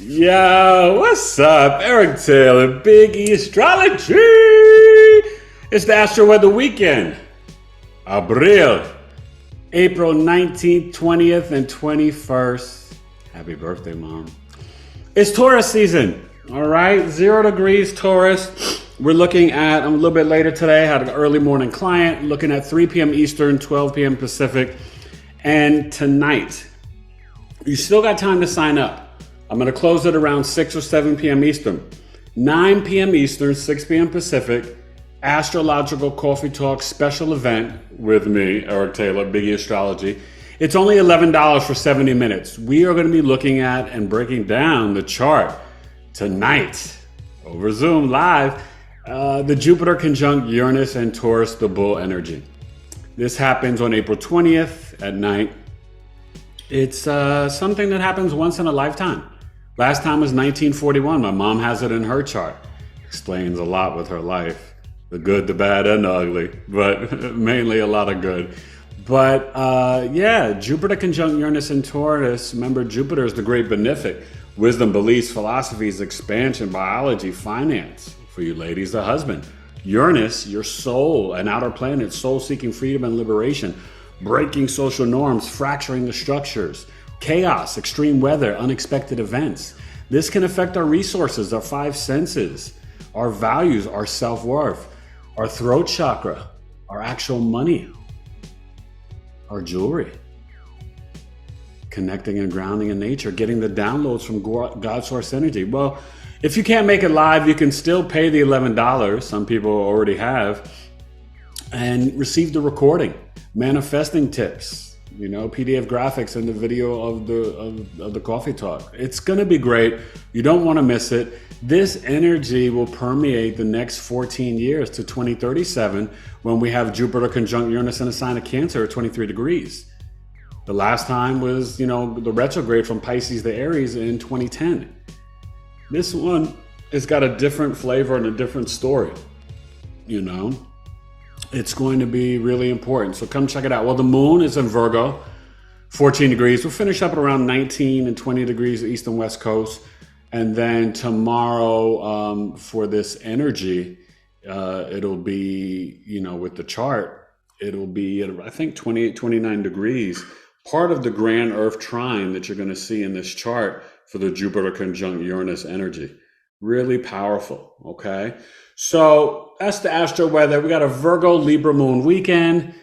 Yo, what's up? Eric Taylor, BigEAstrology. It's the Astro-Weather Weekend. April 19th, 20th, and 21st. Happy birthday, Mom. It's Taurus season, all right? 0 degrees Taurus. We're looking at, I'm a little bit later today, had an early morning client, looking at 3 p.m. Eastern, 12 p.m. Pacific. And tonight, you still got time to sign up. I'm going to close it around 6 or 7 p.m. Eastern. 9 p.m. Eastern, 6 p.m. Pacific, Astrological Coffee Talk special event with me, Eric Taylor, BigEAstrology. It's only $11 for 70 minutes. We are going to be looking at and breaking down the chart tonight over Zoom live, the Jupiter conjunct Uranus and Taurus, the bull energy. This happens on April 20th at night. It's something that happens once in a lifetime. Last time was 1941. My mom has it in her chart. Explains a lot with her life. The good, the bad, and the ugly, but mainly a lot of good. But yeah, Jupiter conjunct Uranus and Taurus. Remember, Jupiter is the great benefic. Wisdom, beliefs, philosophies, expansion, biology, finance. For you ladies, the husband. Uranus, your soul, an outer planet, soul-seeking freedom and liberation. Breaking social norms, fracturing the structures. Chaos, extreme weather, unexpected events. This can affect our resources, our 5 senses, our values, our self-worth, our throat chakra, our actual money, our jewelry. Connecting and grounding in nature, getting the downloads from God source energy. Well, if you can't make it live, you can still pay the $11. Some people already have, and receive the recording, manifesting tips, you know, PDF graphics and the video of the coffee talk. It's gonna be great. You don't want to miss it. This energy will permeate the next 14 years to 2037 when we have Jupiter conjunct Uranus in a sign of Cancer at 23 degrees. The last time was, you know, the retrograde from Pisces to Aries in 2010. This one has got a different flavor and a different story, you know. It's going to be really important. So come check it out. Well, the moon is in Virgo, 14 degrees. We'll finish up at around 19 and 20 degrees east and west coast. And then tomorrow for this energy, it'll be, you know, with the chart, it'll be at, I think, 28, 29 degrees. Part of the grand Earth trine that you're going to see in this chart for the Jupiter conjunct Uranus energy. Really powerful, okay? So that's the astro weather. We got a Virgo Libra Moon weekend.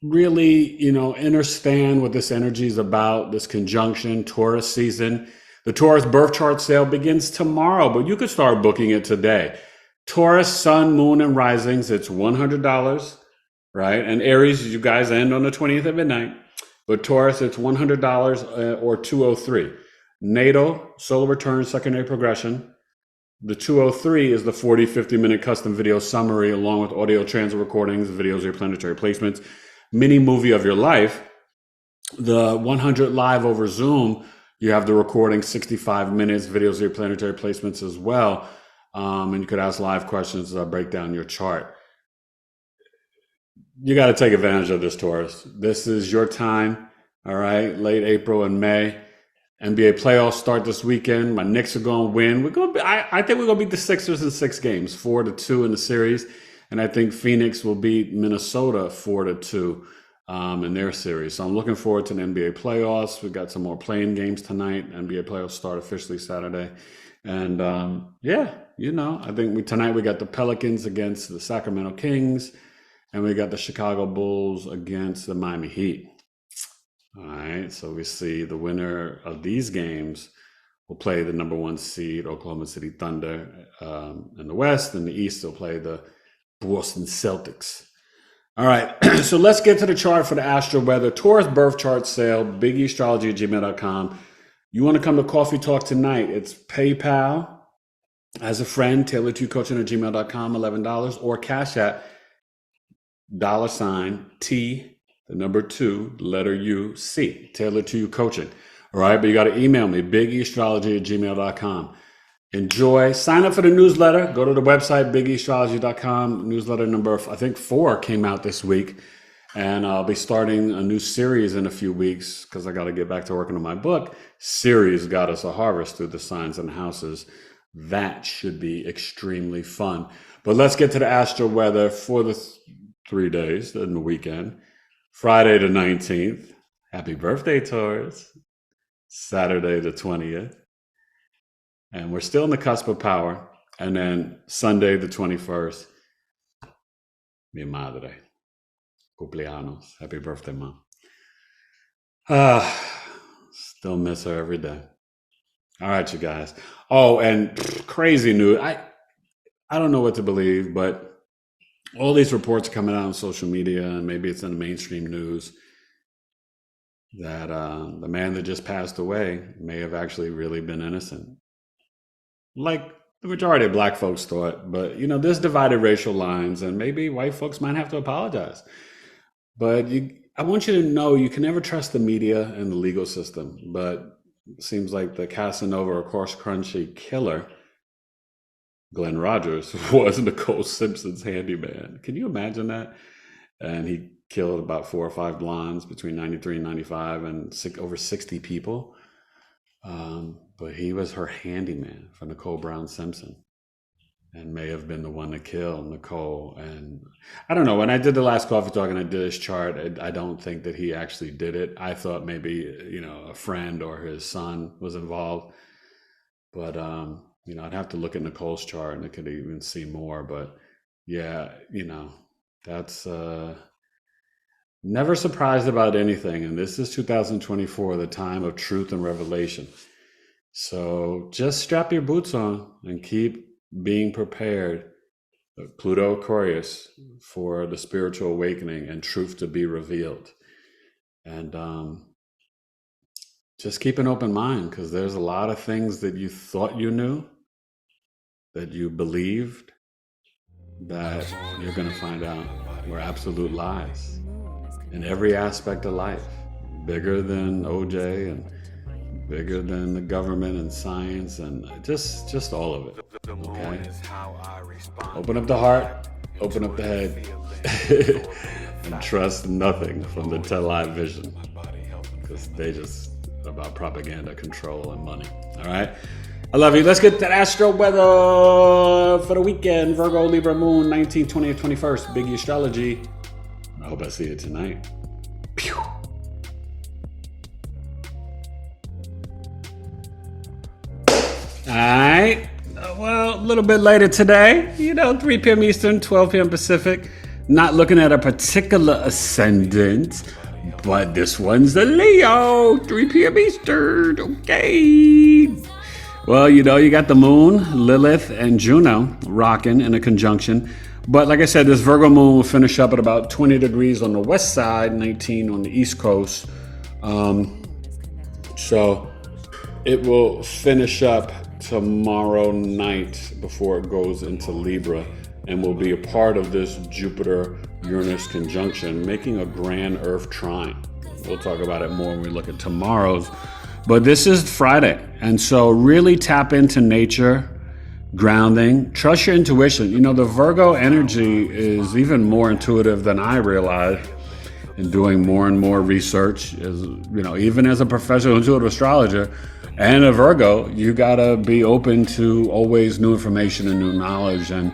Really, you know, understand what this energy is about, this conjunction, Taurus season. The Taurus Birth Chart sale begins tomorrow, but you could start booking it today. Taurus, Sun, Moon, and Risings, it's $100, right? And Aries, you guys end on the 20th at midnight. But Taurus, it's $100 or $203. Natal, solar return, secondary progression. The 203 is the 40, 50-minute custom video summary along with audio transit recordings, videos of your planetary placements, mini movie of your life. The 100 live over Zoom, you have the recording, 65 minutes, videos of your planetary placements as well. And you could ask live questions as I break down your chart. You got to take advantage of this, Taurus. This is your time, all right? Late April and May. NBA playoffs start this weekend. My Knicks are going to win. I think we're going to beat the Sixers in 6 games, 4-2 in the series. And I think Phoenix will beat Minnesota 4-2 in their series. So I'm looking forward to the NBA playoffs. We've got some more playing games tonight. NBA playoffs start officially Saturday. And yeah, you know, I think tonight we got the Pelicans against the Sacramento Kings. And we got the Chicago Bulls against the Miami Heat. All right, so we see the winner of these games will play the number 1 seed, Oklahoma City Thunder, in the West. In the East, they'll play the Boston Celtics. All right, so let's get to the chart for the Astro Weather. Taurus Birth Chart sale, BigEAstrology@gmail.com. You want to come to Coffee Talk tonight? It's PayPal as a friend, Taylor2Coaching@gmail.com, $11, or Cash App, $T. The number 2, letter U, C, Taylor to You Coaching. All right, but you got to email me, BigEAstrology@gmail.com. Enjoy. Sign up for the newsletter. Go to the website, BigEAstrology.com. Newsletter number, I think, 4 came out this week. And I'll be starting a new series in a few weeks because I got to get back to working on my book. Series Goddess of Harvest through the signs and houses. That should be extremely fun. But let's get to the astro weather for the 3 days in the weekend. Friday the 19th. Happy birthday, Taurus. Saturday the 20th. And we're still in the cusp of power. And then Sunday the 21st. Mi madre. Cumpleaños. Happy birthday, Mom. Still miss her every day. All right, you guys. Oh, and crazy news. I don't know what to believe, but all these reports coming out on social media, and maybe it's in the mainstream news, that the man that just passed away may have actually really been innocent. Like the majority of black folks thought, but there's divided racial lines, and maybe white folks might have to apologize. But I want you to know you can never trust the media and the legal system, but it seems like the Casanova or Course Crunchy killer, Glenn Rogers, was Nicole Simpson's handyman. Can you imagine that? And he killed about 4 or 5 blondes between 93 and 95 and over 60 people. But he was her handyman for Nicole Brown Simpson and may have been the one that killed Nicole. And I don't know, when I did the last coffee talk and I did his chart, I don't think that he actually did it. I thought maybe, a friend or his son was involved. But, I'd have to look at Nicole's chart and I could even see more. But yeah, that's never surprised about anything. And this is 2024, the time of truth and revelation. So just strap your boots on and keep being prepared, Pluto Aquarius, for the spiritual awakening and truth to be revealed. And just keep an open mind, because there's a lot of things that you thought you knew, that you believed, that you're going to find out were absolute lies in every aspect of life, bigger than OJ and bigger than the government and science and just all of it. Okay? Open up the heart, open up the head, and trust nothing from the television, because they just about propaganda, control, and money. All right? I love you. Let's get that astro weather for the weekend. Virgo Libra Moon, 19th, 20th, 21st. BigEAstrology. I hope I see you tonight. Pew. All right. Well, a little bit later today, 3 p.m. Eastern, 12 p.m. Pacific. Not looking at a particular ascendant, but this one's the Leo, 3 p.m. Eastern. Okay. Well, you got the moon, Lilith, and Juno rocking in a conjunction. But like I said, this Virgo moon will finish up at about 20 degrees on the west side, 19 on the east coast. So it will finish up tomorrow night before it goes into Libra, and will be a part of this Jupiter-Uranus conjunction, making a grand Earth trine. We'll talk about it more when we look at tomorrow's. But this is Friday, and so really tap into nature, grounding, trust your intuition. The Virgo energy is even more intuitive than I realized in doing more and more research. Even as a professional intuitive astrologer and a Virgo, you gotta be open to always new information and new knowledge, and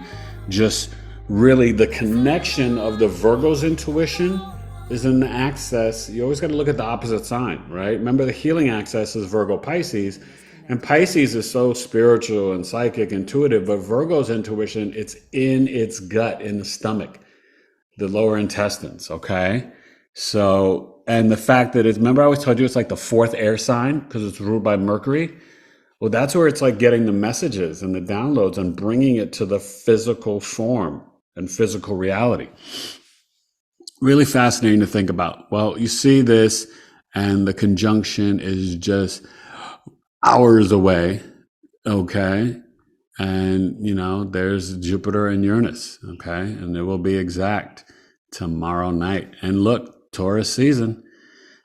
just really the connection of the Virgo's intuition is in the axis. You always got to look at the opposite sign, right? Remember, the healing axis is Virgo Pisces, and Pisces is so spiritual and psychic, intuitive, but Virgo's intuition, it's in its gut, in the stomach, the lower intestines, okay? So, and the fact that remember I always told you it's like the 4th air sign because it's ruled by Mercury? Well, that's where it's like getting the messages and the downloads and bringing it to the physical form and physical reality. Really fascinating to think about. Well, you see this, and the conjunction is just hours away, okay? And, there's Jupiter and Uranus, okay? And it will be exact tomorrow night. And look, Taurus season.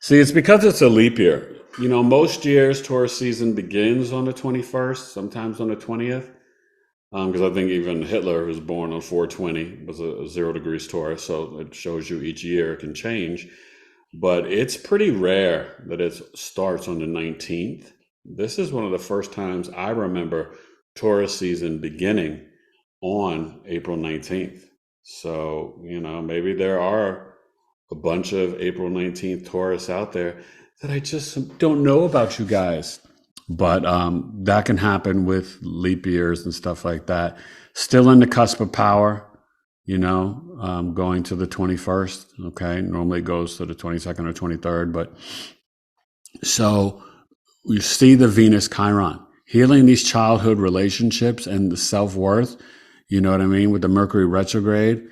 See, it's because it's a leap year. Most years Taurus season begins on the 21st, sometimes on the 20th. because I think even Hitler, who was born on 420, was a 0 degrees Taurus. So it shows you each year it can change. But it's pretty rare that it starts on the 19th. This is one of the first times I remember Taurus season beginning on April 19th. So, maybe there are a bunch of April 19th Taurus out there that I just don't know about, you guys. But that can happen with leap years and stuff like that. Still in the cusp of power, going to the 21st. Okay. Normally it goes to the 22nd or 23rd. But so you see the Venus Chiron healing these childhood relationships and the self-worth, you know what I mean? With the Mercury retrograde,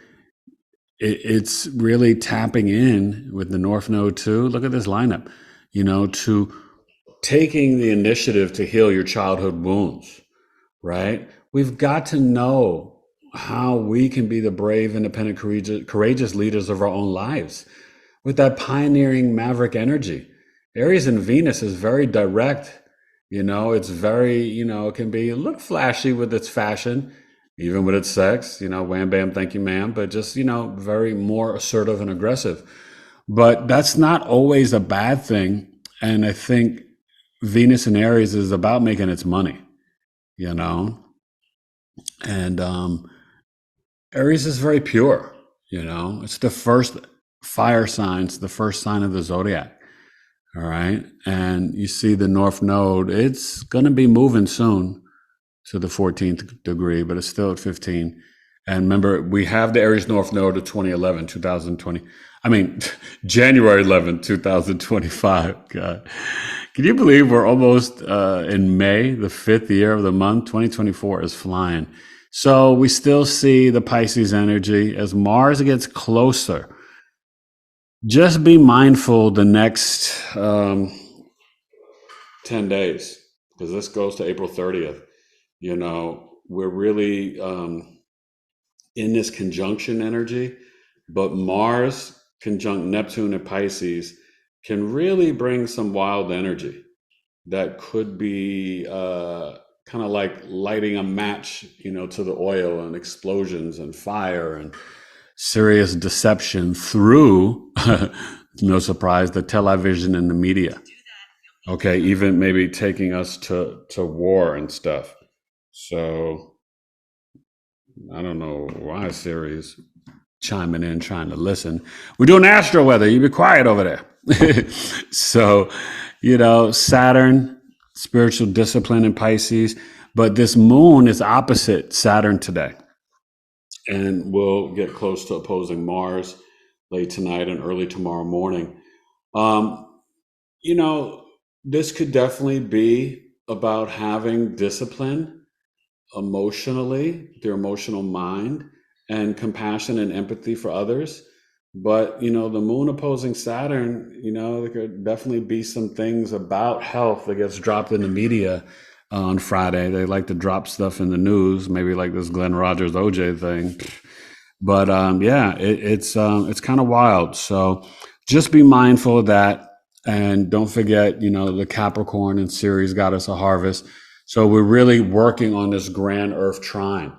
it's really tapping in with the North Node too. Look at this lineup, to taking the initiative to heal your childhood wounds, right? We've got to know how we can be the brave, independent, courageous leaders of our own lives with that pioneering maverick energy. Aries and Venus is very direct. It's very, it can be a little flashy with its fashion, even with its sex, wham, bam, thank you, ma'am, but just, very more assertive and aggressive. But that's not always a bad thing. And I think Venus in Aries is about making its money, and Aries is very pure, it's the first fire sign, it's the first sign of the zodiac. All right. And you see the North Node, it's going to be moving soon to the 14th degree, but it's still at 15. And remember, we have the Aries North Node of 2020. January 11, 2025. God. Can you believe we're almost in May, the 5th year of the month? 2024 is flying. So we still see the Pisces energy as Mars gets closer. Just be mindful the next 10 days, because this goes to April 30th. We're really in this conjunction energy, but Mars conjunct Neptune and Pisces can really bring some wild energy that could be kind of like lighting a match, to the oil, and explosions and fire and serious deception through, no surprise, the television and the media. Okay, even maybe taking us to war and stuff. So I don't know why Siri's chiming in, trying to listen. We're doing astro weather. You be quiet over there. So, Saturn, spiritual discipline in Pisces, but this moon is opposite Saturn today. And we'll get close to opposing Mars late tonight and early tomorrow morning. This could definitely be about having discipline emotionally, their emotional mind, and compassion and empathy for others. But, the moon opposing Saturn, there could definitely be some things about health that gets dropped in the media on Friday. They like to drop stuff in the news, maybe like this Glenn Rogers OJ thing. But it's kind of wild. So just be mindful of that. And don't forget, the Capricorn and Ceres got us a harvest. So we're really working on this grand Earth trine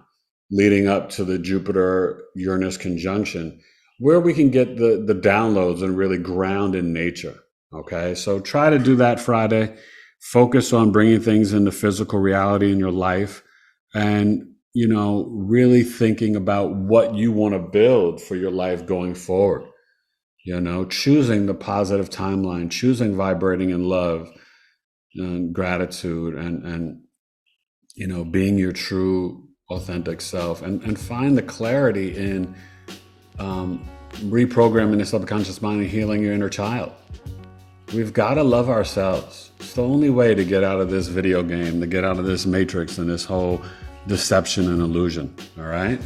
leading up to the Jupiter-Uranus conjunction, where we can get the downloads and really ground in nature. Okay, so try to do that Friday. Focus on bringing things into physical reality in your life, and, really thinking about what you want to build for your life going forward. Choosing the positive timeline, choosing vibrating in love and gratitude, and being your true authentic self, and find the clarity in reprogramming the subconscious mind and healing your inner child. We've got to love ourselves. It's the only way to get out of this video game, to get out of this matrix and this whole deception and illusion. All right.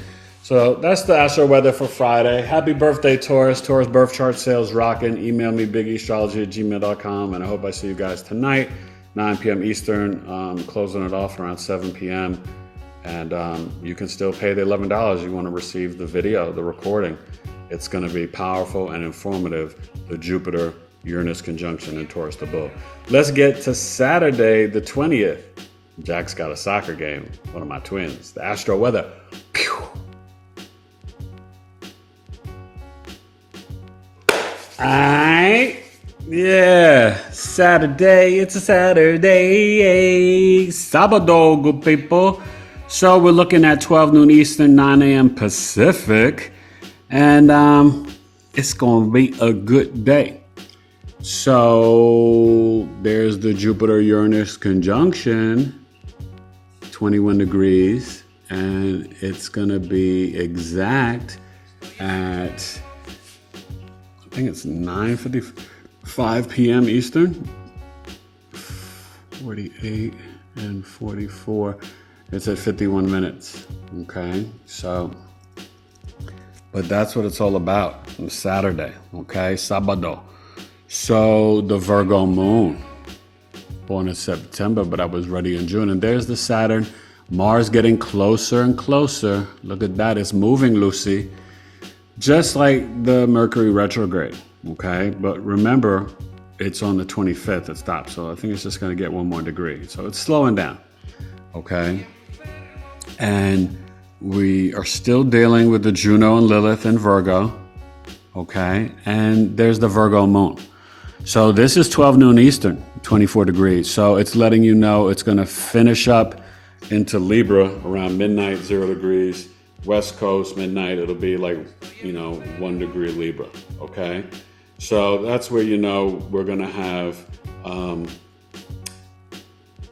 So that's the astro weather for Friday. Happy birthday, Taurus. Taurus Birth Chart sales rocking. Email me, BigEAstrology@gmail.com. And I hope I see you guys tonight, 9 p.m. Eastern, closing it off around 7 p.m. And you can still pay the $11 you want to receive the video, the recording. It's going to be powerful and informative. The Jupiter-Uranus conjunction in Taurus the Bull. Let's get to Saturday, the 20th. Jack's got a soccer game, one of my twins, the Astro-Weather. Pew. Alright. Yeah. Saturday. It's a Saturday. Sabado, good people. So we're looking at 12 noon Eastern, 9 a.m. Pacific. And it's going to be a good day. So there's the Jupiter-Uranus conjunction, 21 degrees. And it's going to be exact at, I think it's 9:55 p.m. Eastern, 48 and 44. It's at 51 minutes. Okay, so, but that's what it's all about on Saturday. Okay, Sabado. So the Virgo Moon, born in September, but I was ready in June. And there's the Saturn, Mars getting closer and closer. Look at that, it's moving, Lucy. Just like the Mercury retrograde, okay? But remember, it's on the 25th it stops, so I think it's just gonna get 1 more degree. So it's slowing down, okay? And we are still dealing with the Juno and Lilith in Virgo, okay? And there's the Virgo moon. So this is 12 noon Eastern, 24 degrees. So it's letting you know it's gonna finish up into Libra around midnight, 0 degrees. West Coast, midnight, it'll be like, 1 degree Libra, okay? So that's where we're gonna have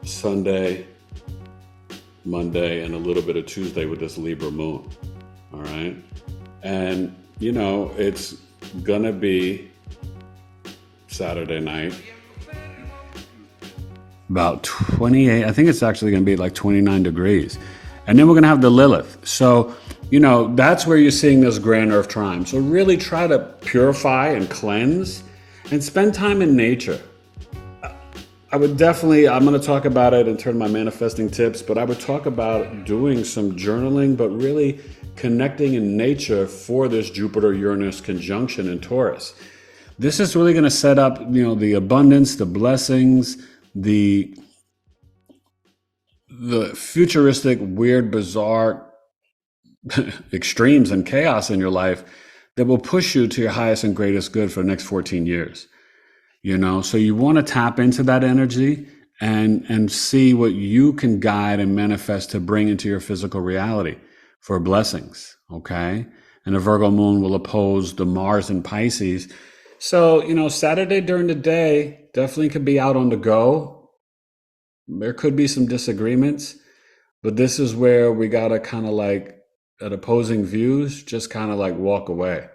Sunday, Monday, and a little bit of Tuesday with this Libra moon, all right? And, it's gonna be Saturday night, about 28, I think it's actually gonna be like 29 degrees. And then we're gonna have the Lilith. So, that's where you're seeing this grand earth trine. So really try to purify and cleanse and spend time in nature. I'm gonna talk about it in terms of my manifesting tips, but I would talk about doing some journaling, but really connecting in nature for this Jupiter-Uranus conjunction in Taurus. This is really gonna set up, the abundance, the blessings, the futuristic, weird, bizarre extremes and chaos in your life that will push you to your highest and greatest good for the next 14 years. So you want to tap into that energy and see what you can guide and manifest to bring into your physical reality for blessings, okay? And the Virgo moon will oppose the Mars in Pisces. So, Saturday during the day definitely could be out on the go. There could be some disagreements, but this is where we got to kind of like, at opposing views, just kind of like walk away.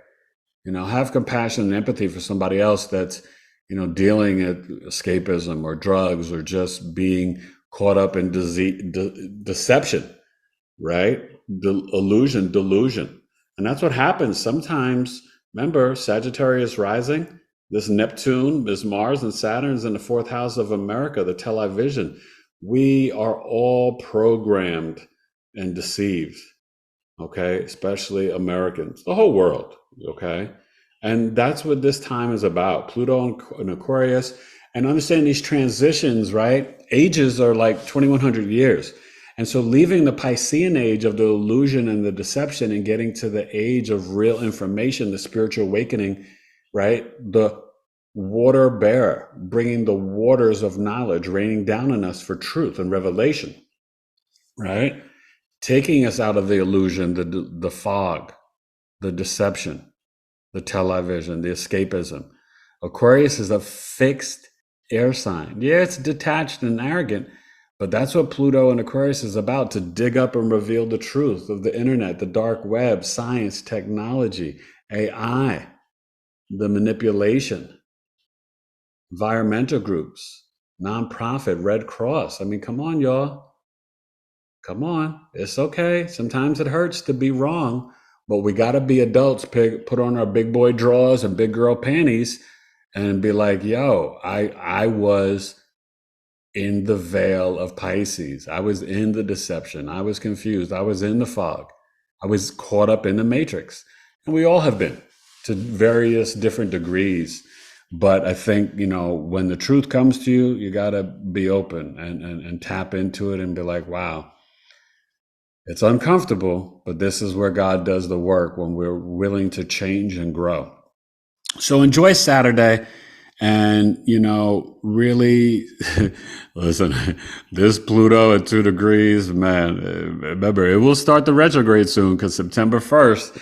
Have compassion and empathy for somebody else that's, dealing with escapism or drugs or just being caught up in deception, right? Illusion, delusion. And that's what happens sometimes. Remember, Sagittarius rising, this Neptune, this Mars and Saturn's in the 4th house of America, the television. We are all programmed and deceived, okay? Especially Americans, the whole world, okay? And that's what this time is about. Pluto and Aquarius, and understand these transitions, right? Ages are like 2,100 years. And so leaving the Piscean age of the illusion and the deception and getting to the age of real information, the spiritual awakening, right? The water bearer, bringing the waters of knowledge, raining down on us for truth and revelation, right? Taking us out of the illusion, the fog, the deception, the television, the escapism. Aquarius is a fixed air sign. Yeah, it's detached and arrogant, but that's what Pluto and Aquarius is about, to dig up and reveal the truth of the internet, the dark web, science, technology, AI, the manipulation, environmental groups, nonprofit, Red Cross. I mean, come on, y'all. Come on. It's okay. Sometimes it hurts to be wrong, but we got to be adults, put on our big boy drawers and big girl panties and be like, yo, I was in the veil of Pisces. I was in the deception. I was confused. I was in the fog. I was caught up in the matrix. And we all have been to various different degrees. But I think, when the truth comes to you, you got to be open and tap into it and be like, wow, it's uncomfortable, but this is where God does the work when we're willing to change and grow. So enjoy Saturday and, really listen, this Pluto at 2 degrees, man, remember, it will start the retrograde soon because September 1st,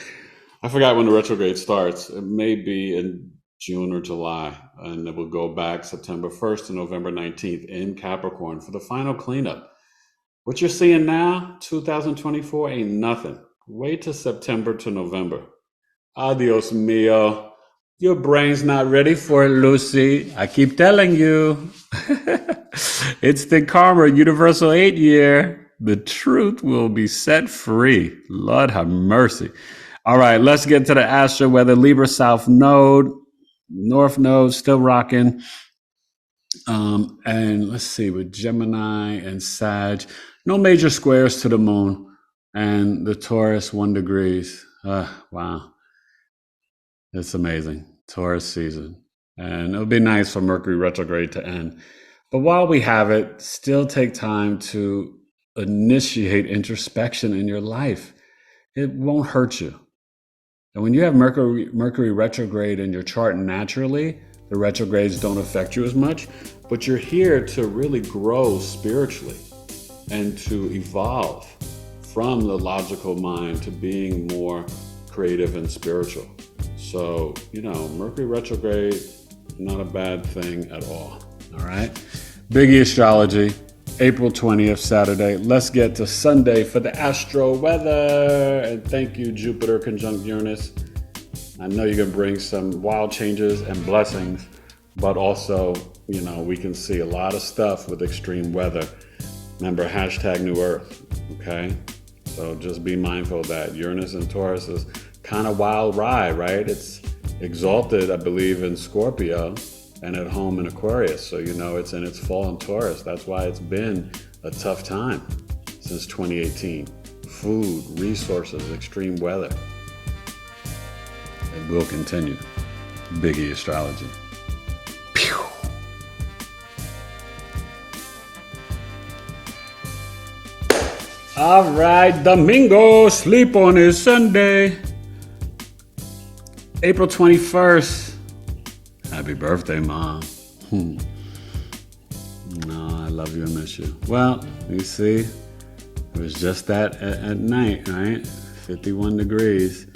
I forgot when the retrograde starts. It may be in June or July, and it will go back September 1st to November 19th in Capricorn for the final cleanup. What you're seeing now, 2024, ain't nothing. Wait till September to November. Adios mio. Your brain's not ready for it, Lucy. I keep telling you. It's the Karma Universal 8 year. The truth will be set free. Lord have mercy. All right, let's get to the Astro-Weather Libra South Node. North Node still rocking. And let's see, with Gemini and Sag, no major squares to the moon. And the Taurus 1 degrees. Wow. It's amazing. Taurus season. And it'll be nice for Mercury retrograde to end. But while we have it, still take time to initiate introspection in your life. It won't hurt you. And when you have Mercury retrograde in your chart naturally, the retrogrades don't affect you as much, but you're here to really grow spiritually and to evolve from the logical mind to being more creative and spiritual. So, Mercury retrograde, not a bad thing at all. All right. BigEAstrology, April 20th, Saturday. Let's get to Sunday for the Astro weather. And thank you, Jupiter conjunct Uranus. I know you're going to bring some wild changes and blessings, but also, we can see a lot of stuff with extreme weather. Remember, hashtag New Earth, okay? So just be mindful of that. Uranus and Taurus is kind of wild ride, right? It's exalted, I believe, in Scorpio and at home in Aquarius. So, it's in its fall in Taurus. That's why it's been a tough time since 2018. Food, resources, extreme weather. It will continue. BigEAstrology. Pew! All right, Domingo, sleep on his Sunday. April 21st. Happy birthday, Mom. No, I love you and miss you. Well, you see, it was just that at night, right? 51 degrees,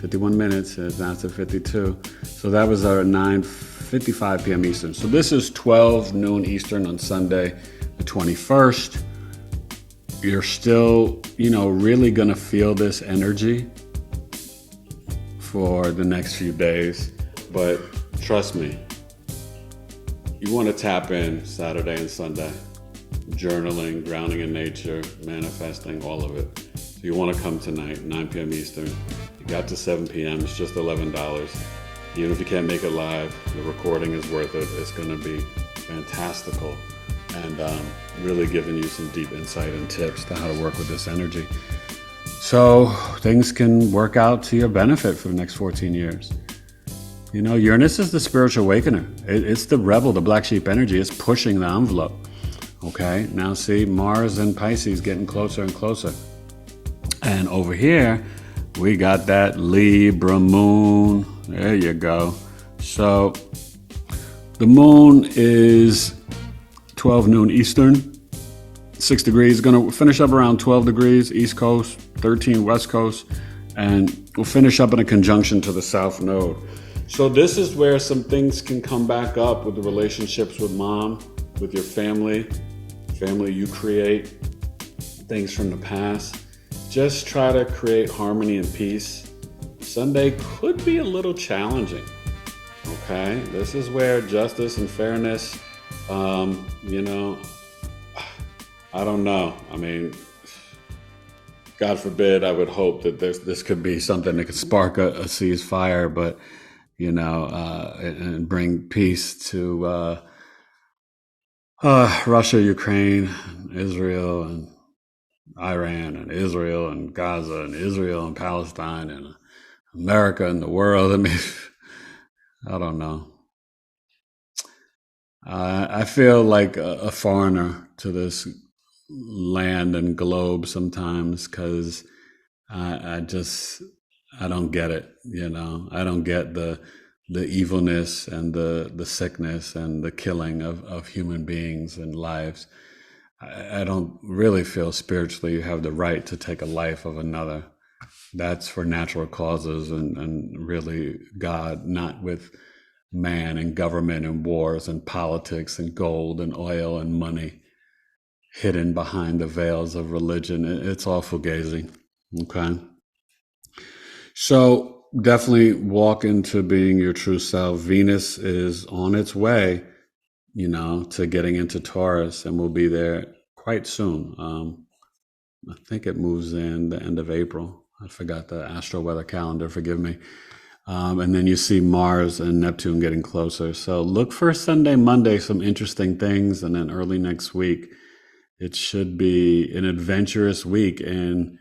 51 minutes, it's now to 52. So that was our 9:55 p.m. Eastern. So this is 12 noon Eastern on Sunday, the 21st. You're still, really going to feel this energy for the next few days. But trust me, you want to tap in Saturday and Sunday. Journaling, grounding in nature, manifesting, all of it. So you want to come tonight, 9 p.m. Eastern. You got to 7 p.m. It's just $11. Even if you can't make it live, the recording is worth it. It's going to be fantastical and really giving you some deep insight and tips to how to work with this energy. So things can work out to your benefit for the next 14 years. Uranus is the spiritual awakener. It's the rebel, the black sheep energy. It's pushing the envelope. Okay, now see Mars and Pisces getting closer and closer. And over here, we got that Libra moon. There you go. So the moon is 12 noon Eastern, 6 degrees. Going to finish up around 12 degrees East Coast, 13 West Coast, and we'll finish up in a conjunction to the South Node. So this is where some things can come back up with the relationships with mom, with your family you create, things from the past. Just try to create harmony and peace. Sunday could be a little challenging, okay? This is where justice and fairness, I don't know. I mean, God forbid, I would hope that this could be something that could spark a ceasefire, but, and bring peace to Russia, Ukraine, Israel, and Iran, and Israel, and Gaza, and Israel, and Palestine, and America, and the world. I mean, I don't know. I feel like a foreigner to this land and globe sometimes because I don't get it. I don't get the evilness and the sickness and the killing of human beings and lives. I don't really feel spiritually you have the right to take a life of another. That's for natural causes and really God, not with man and government and wars and politics and gold and oil and money hidden behind the veils of religion. It's all fugazi. Okay. So definitely walk into being your true self. Venus is on its way, to getting into Taurus, and we'll be there quite soon. I think it moves in the end of April. I forgot the Astro-Weather calendar, forgive me. And then you see Mars and Neptune getting closer. So look for Sunday, Monday, some interesting things. And then early next week, it should be an adventurous week in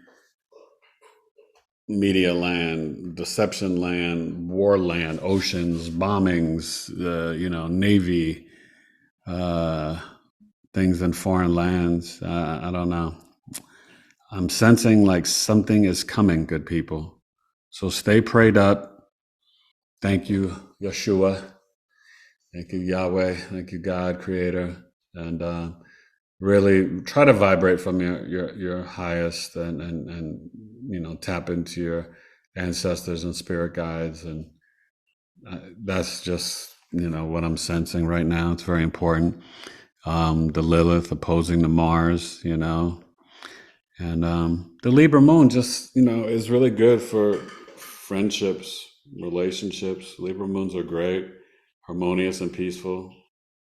media land, deception land, war land, oceans, bombings, Navy, things in foreign lands. I don't know. I'm sensing like something is coming, good people. So stay prayed up. Thank you, Yeshua. Thank you, Yahweh. Thank you, God, Creator. And really try to vibrate from your highest and tap into your ancestors and spirit guides. And that's just, what I'm sensing right now. It's very important. The Lilith opposing the Mars, and the Libra Moon just, is really good for friendships, relationships. Libra Moons are great, harmonious and peaceful,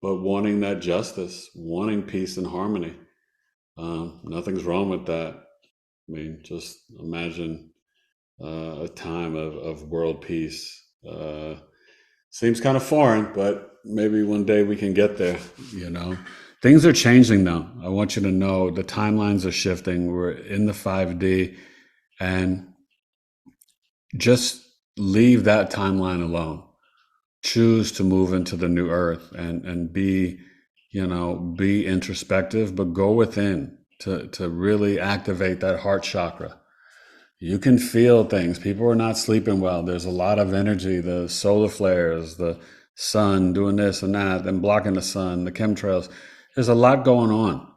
but wanting that justice, wanting peace and harmony. Nothing's wrong with that. I mean, just imagine a time of world peace. Seems kind of foreign, but maybe one day we can get there, Things are changing though. I want you to know the timelines are shifting. We're in the 5D, and just leave that timeline alone. Choose to move into the new earth and be introspective, but go within to really activate that heart chakra. You can feel things. People are not sleeping well. There's a lot of energy, the solar flares, the sun doing this and that, and blocking the sun, the chemtrails. There's a lot going on.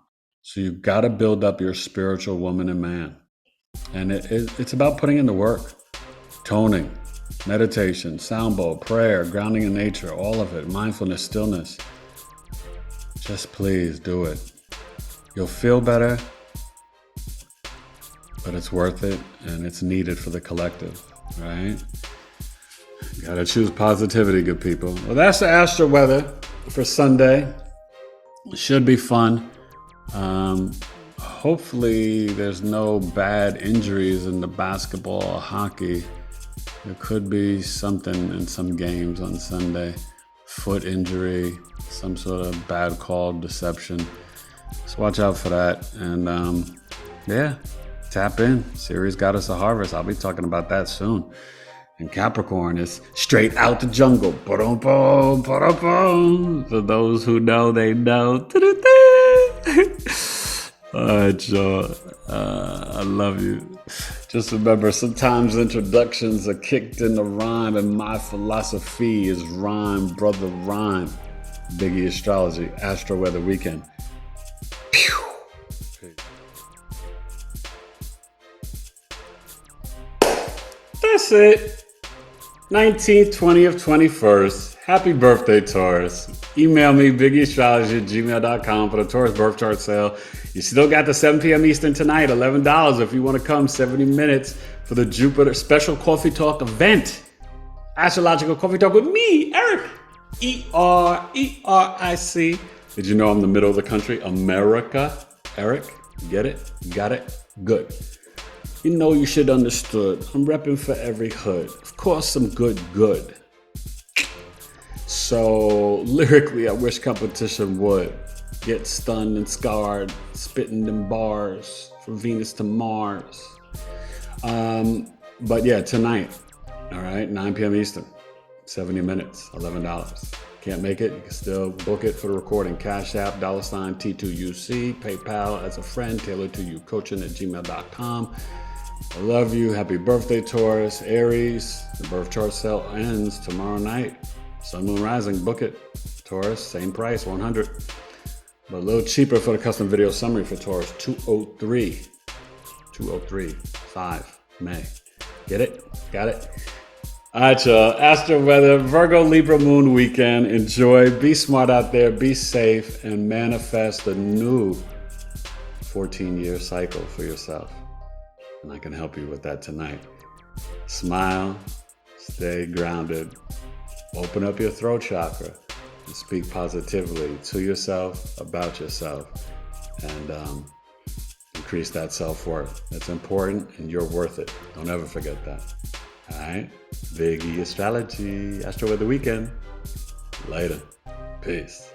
So you've got to build up your spiritual woman and man. And it's about putting in the work. Toning, meditation, sound bowl, prayer, grounding in nature, all of it, mindfulness, stillness. Just please do it. You'll feel better, but it's worth it and it's needed for the collective, right? You gotta choose positivity, good people. Well, that's the Astro weather for Sunday. It should be fun. Hopefully there's no bad injuries in the basketball or hockey. There could be something in some games on Sunday. Foot injury, some sort of bad call, deception. So watch out for that. And tap in. Ceres got us a harvest. I'll be talking about that soon. And Capricorn is straight out the jungle. Ba-dum-bum, ba-dum-bum. For those who know, they know. All right, y'all. I love you. Just remember, sometimes introductions are kicked in the rhyme, and my philosophy is rhyme, brother, rhyme. BigEAstrology, Astro-Weather Weekend. Pew. That's it. 19th, 20th, 21st. Happy birthday, Taurus. Email me, BigEAstrology@gmail.com for the Taurus Birth Chart sale. You still got the 7 p.m. Eastern tonight, $11 if you want to come 70 minutes for the Jupiter Special Coffee Talk event. Astrological Coffee Talk with me, Eric. E-R-E-R-I-C. Did you know I'm the middle of the country? America. Eric, get it? Got it? Good. You know you should understood. I'm repping for every hood. Of course, some good. So, lyrically, I wish competition would. Get stunned and scarred, spitting them bars from Venus to Mars. But yeah, tonight, all right, 9 p.m. Eastern, 70 minutes, $11. Can't make it, you can still book it for the recording. Cash App, $T2UC, PayPal as a friend, tailored to you, coaching@gmail.com. I love you. Happy birthday, Taurus. Aries, the birth chart sale ends tomorrow night. Sun, Moon, Rising, book it. Taurus, same price, $100. But a little cheaper for the custom video summary for Taurus, $203. 5 May. Get it? Got it? All right, y'all. Astro-Weather, Virgo Libra Moon weekend. Enjoy. Be smart out there. Be safe. And manifest a new 14-year cycle for yourself. And I can help you with that tonight. Smile. Stay grounded. Open up your throat chakra. And speak positively to yourself, about yourself. And increase that self-worth. That's important, and you're worth it. Don't ever forget that. All right? BigEAstrology, Astro-Weather Weekend. Later. Peace.